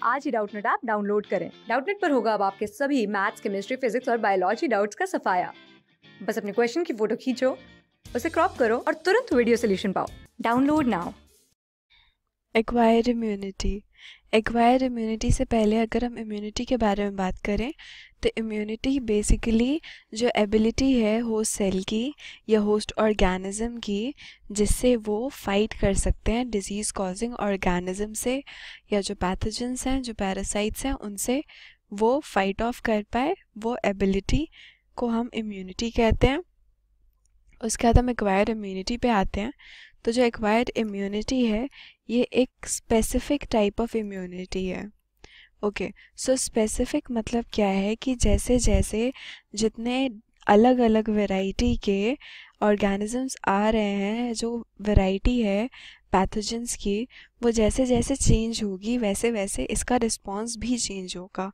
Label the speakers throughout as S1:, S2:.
S1: आज ही Doubtnut app download करें। Doubtnut पर होगा अब आपके सभी मैथ्स, केमिस्ट्री, फिजिक्स और बायोलॉजी डाउट्स का सफाया। बस अपने क्वेश्चन की फोटो खींचो, उसे क्रॉप करो और तुरंत वीडियो सोल्यूशन पाओ। Download now.
S2: Acquired immunity. Acquired immunity से पहले अगर हम इम्यूनिटी के बारे में बात करें तो इम्यूनिटी बेसिकली जो एबिलिटी है होस्ट सेल की या होस्ट ऑर्गेनिज्म की, जिससे वो फाइट कर सकते हैं डिजीज़ कॉजिंग ऑर्गेनिज्म से, या जो पैथोजेंस हैं, जो पैरासाइट्स हैं, उनसे वो फाइट ऑफ कर पाए, वो एबिलिटी को हम इम्यूनिटी कहते हैं। उसके बाद हम एक्वायर्ड इम्यूनिटी पे आते हैं। तो जो एक्वायर्ड इम्यूनिटी है ये एक स्पेसिफिक टाइप ऑफ इम्यूनिटी है। ओके, सो स्पेसिफिक मतलब क्या है कि जैसे जैसे जितने अलग अलग वैरायटी के ऑर्गेनिजम्स आ रहे हैं, जो वैरायटी है पैथोजेंस की, वो जैसे जैसे चेंज होगी वैसे वैसे इसका रिस्पॉन्स भी चेंज होगा।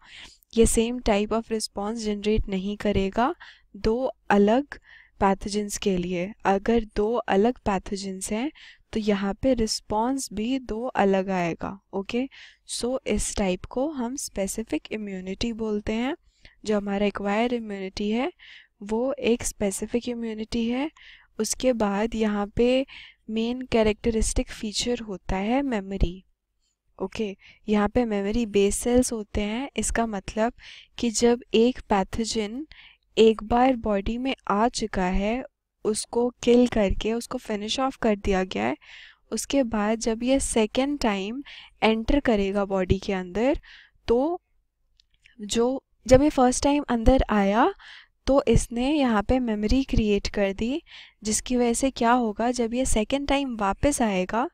S2: ये same type of response generate नहीं करेगा दो अलग पैथोजेंस के लिए। अगर दो अलग पैथोजेंस हैं तो यहाँ पे रिस्पॉन्स भी दो अलग आएगा। ओके, सो इस टाइप को हम स्पेसिफिक इम्यूनिटी बोलते हैं। जो हमारा एक्वायर्ड इम्यूनिटी है वो एक स्पेसिफिक इम्यूनिटी है। उसके बाद यहाँ पे मेन कैरेक्टरिस्टिक फीचर होता है मेमोरी। ओके, यहाँ पे मेमोरी बेस सेल्स होते हैं। इसका मतलब कि जब एक पैथोजन एक बार बॉडी में आ चुका है, उसको किल करके उसको फिनिश ऑफ कर दिया गया है, उसके बाद जब ये सेकेंड टाइम एंटर करेगा बॉडी के अंदर, तो जब ये फर्स्ट टाइम अंदर आया तो इसने यहाँ पे मेमोरी क्रिएट कर दी, जिसकी वजह से क्या होगा, जब ये सेकेंड टाइम वापस आएगा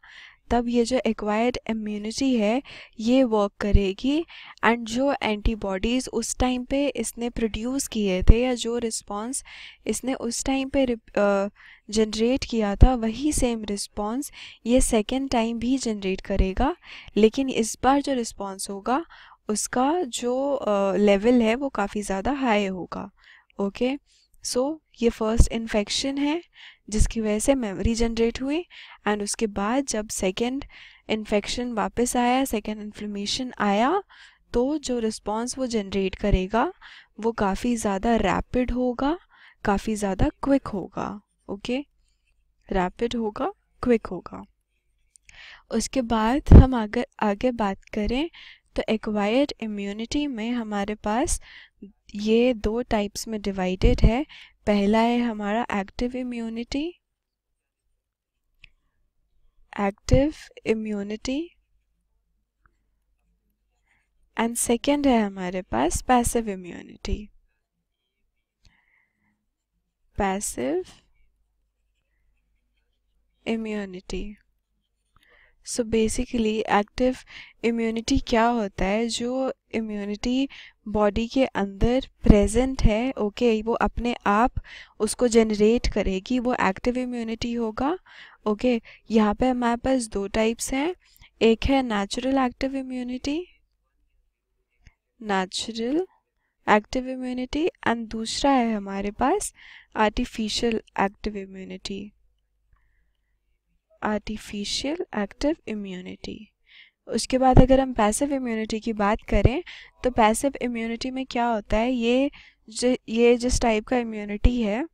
S2: तब ये जो एक्वायर्ड इम्यूनिटी है ये वर्क करेगी। एंड जो एंटीबॉडीज़ उस टाइम पे इसने प्रोड्यूस किए थे, या जो रिस्पॉन्स इसने उस टाइम पे जनरेट किया था, वही सेम रिस्पॉन्स ये सेकेंड टाइम भी जनरेट करेगा। लेकिन इस बार जो रिस्पॉन्स होगा उसका जो लेवल है वो काफ़ी ज़्यादा हाई होगा। ओके, सो ये फर्स्ट इन्फेक्शन है जिसकी वजह से मेमोरी जनरेट हुई। एंड उसके बाद जब सेकेंड इन्फेक्शन वापस आया, सेकेंड इन्फ्लेमेशन आया, तो जो रिस्पॉन्स वो जनरेट करेगा वो काफ़ी ज़्यादा रैपिड होगा, काफ़ी ज़्यादा क्विक होगा। ओके, रैपिड होगा, क्विक होगा। उसके बाद हम आगे बात करें तो एक्वायर्ड इम्यूनिटी में हमारे पास ये दो टाइप्स में डिवाइडेड है। पहला है हमारा एक्टिव इम्यूनिटी, एंड सेकेंड है हमारे पास passive immunity. So basically active immunity क्या होता है, जो इम्यूनिटी बॉडी के अंदर प्रेजेंट है, ओके, वो अपने आप उसको जनरेट करेगी, वो एक्टिव इम्यूनिटी होगा। ओके, यहाँ पे हमारे पास दो टाइप्स हैं। एक है नेचुरल एक्टिव इम्यूनिटी एंड दूसरा है हमारे पास आर्टिफिशियल एक्टिव इम्यूनिटी। उसके बाद अगर हम पैसिव इम्यूनिटी की बात करें तो पैसिव इम्यूनिटी में क्या होता है, ये जिस टाइप का इम्यूनिटी है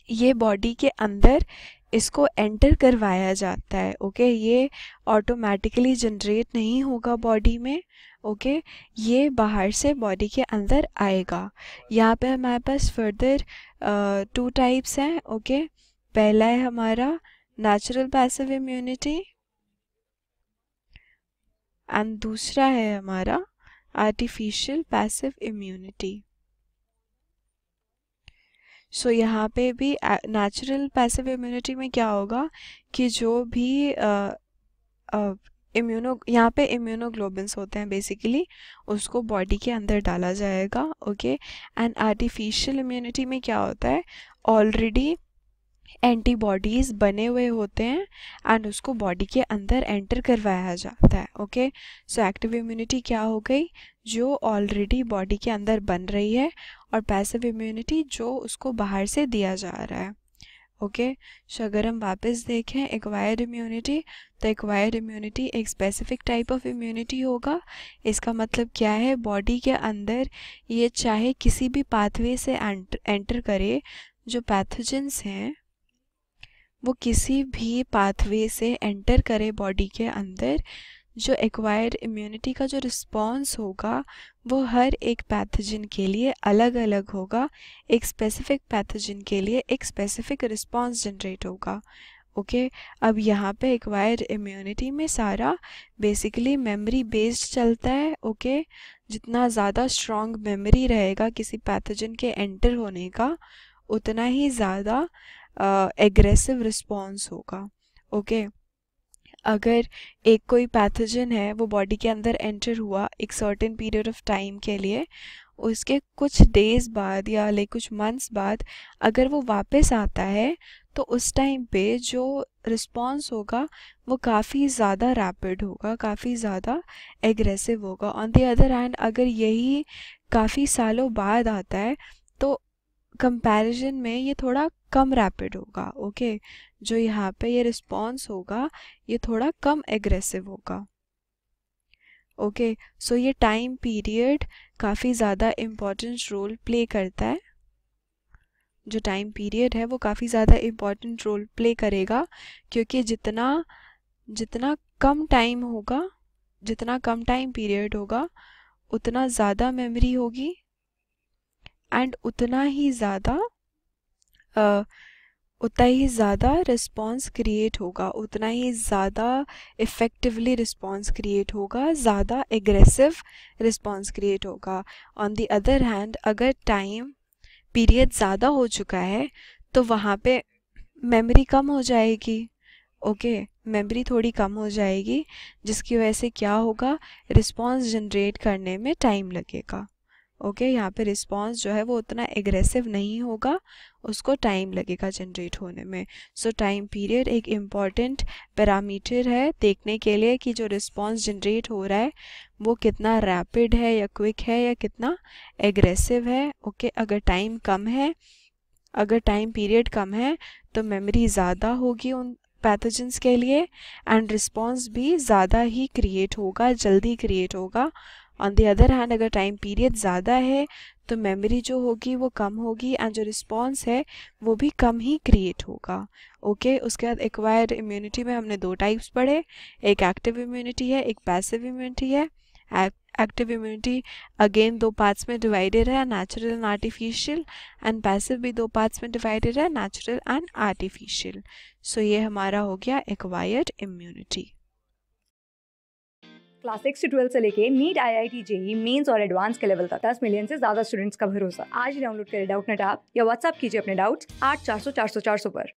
S2: ये बॉडी के अंदर इसको एंटर करवाया जाता है। ओके, ये ऑटोमेटिकली जनरेट नहीं होगा बॉडी में। ओके, ये बाहर से बॉडी के अंदर आएगा। यहाँ पे हमारे पास फर्दर टू टाइप्स हैं। ओके, पहला है हमारा नेचुरल पैसिव इम्यूनिटी एंड दूसरा है हमारा आर्टिफिशियल पैसिव इम्यूनिटी। सो यहाँ पे भी नेचुरल पैसिव इम्यूनिटी में क्या होगा कि जो भी यहाँ पे इम्यूनोग्लोबिन्स होते हैं बेसिकली, उसको बॉडी के अंदर डाला जाएगा। ओके, एंड आर्टिफिशियल इम्यूनिटी में क्या होता है, ऑलरेडी एंटीबॉडीज़ बने हुए होते हैं एंड उसको बॉडी के अंदर एंटर करवाया जाता है। ओके, सो एक्टिव इम्यूनिटी क्या हो गई, जो ऑलरेडी बॉडी के अंदर बन रही है, और पैसिव इम्यूनिटी जो उसको बाहर से दिया जा रहा है। ओके। सो अगर हम वापस देखें एक्वायर्ड इम्यूनिटी, तो एक्वायर्ड इम्यूनिटी एक स्पेसिफिक टाइप ऑफ इम्यूनिटी होगा। इसका मतलब क्या है, बॉडी के अंदर ये चाहे किसी भी पाथवे से एंटर करे, जो पैथोजेंस हैं वो किसी भी पाथवे से एंटर करे बॉडी के अंदर, जो एक्वायर्ड इम्यूनिटी का जो रिस्पॉन्स होगा वो हर एक पैथोजन के लिए अलग अलग होगा। एक स्पेसिफिक पैथोजन के लिए एक स्पेसिफिक रिस्पॉन्स जनरेट होगा। ओके अब यहाँ पे एक्वायर्ड इम्यूनिटी में सारा बेसिकली मेमोरी बेस्ड चलता है। ओके जितना ज़्यादा स्ट्रॉन्ग मेमोरी रहेगा किसी पैथोजन के एंटर होने का, उतना ही ज़्यादा एग्रेसिव रिस्पॉन्स होगा। ओके अगर एक कोई पैथोजन है वो बॉडी के अंदर एंटर हुआ एक सर्टेन पीरियड ऑफ टाइम के लिए, उसके कुछ डेज बाद या लाइक कुछ मंथ्स बाद अगर वो वापस आता है, तो उस टाइम पे जो रिस्पॉन्स होगा वो काफ़ी ज़्यादा रैपिड होगा, काफ़ी ज़्यादा एग्रेसिव होगा। ऑन द अदर हैंड अगर यही काफ़ी सालों बाद आता है तो कंपैरिजन में ये थोड़ा कम रैपिड होगा। ओके जो यहाँ पे ये रिस्पॉन्स होगा ये थोड़ा कम एग्रेसिव होगा। ओके सो ये टाइम पीरियड काफ़ी ज़्यादा इम्पोर्टेंट रोल प्ले करता है। जो टाइम पीरियड है वो काफ़ी ज़्यादा इम्पोर्टेंट रोल प्ले करेगा, क्योंकि जितना कम टाइम होगा, जितना कम टाइम पीरियड होगा उतना ज़्यादा मेमोरी होगी एंड उतना ही ज़्यादा रिस्पॉन्स क्रिएट होगा, उतना ही ज़्यादा इफ़ेक्टिवली रिस्पॉन्स क्रिएट होगा, ज़्यादा एग्रेसिव रिस्पॉन्स क्रिएट होगा। ऑन द अदर हैंड अगर टाइम पीरियड ज़्यादा हो चुका है तो वहाँ पे मेमोरी कम हो जाएगी। ओके मेमोरी थोड़ी कम हो जाएगी, जिसकी वजह से क्या होगा, रिस्पॉन्स जनरेट करने में टाइम लगेगा। ओके यहाँ पे रिस्पॉन्स जो है वो उतना एग्रेसिव नहीं होगा, उसको टाइम लगेगा जनरेट होने में। सो टाइम पीरियड एक इम्पॉर्टेंट पैरामीटर है देखने के लिए कि जो रिस्पॉन्स जनरेट हो रहा है वो कितना रैपिड है या क्विक है या कितना एग्रेसिव है। ओके अगर टाइम कम है, अगर टाइम पीरियड कम है तो मेमोरी ज़्यादा होगी उन पैथोजेंस के लिए एंड रिस्पॉन्स भी ज़्यादा ही क्रिएट होगा, जल्दी क्रिएट होगा। ऑन द अदर हैंड अगर टाइम पीरियड ज़्यादा है तो मेमोरी जो होगी वो कम होगी एंड जो रिस्पॉन्स है वो भी कम ही क्रिएट होगा। ओके उसके बाद एक्वायर्ड इम्यूनिटी में हमने दो टाइप्स पढ़े, एक एक्टिव इम्यूनिटी है, एक पैसिव इम्यूनिटी है। एक्टिव इम्यूनिटी अगेन दो पार्ट्स में डिवाइडेड है, natural and artificial, and passive भी दो पार्ट्स में डिवाइडेड है, नेचुरल एंड आर्टिफिशियल। सो ये हमारा हो गया एक्वायर्ड इम्यूनिटी।
S1: क्लास 6 से 12 से लेके नीट, IIT, JEE मेंस और एडवांस के लेवल तक 10 मिलियन से ज्यादा स्टूडेंट्स का भरोसा। आज ही डाउनलोड करें डाउटनेट ऐप या व्हाट्सएप कीजिए अपने डाउट्स 8400 400 400 पर।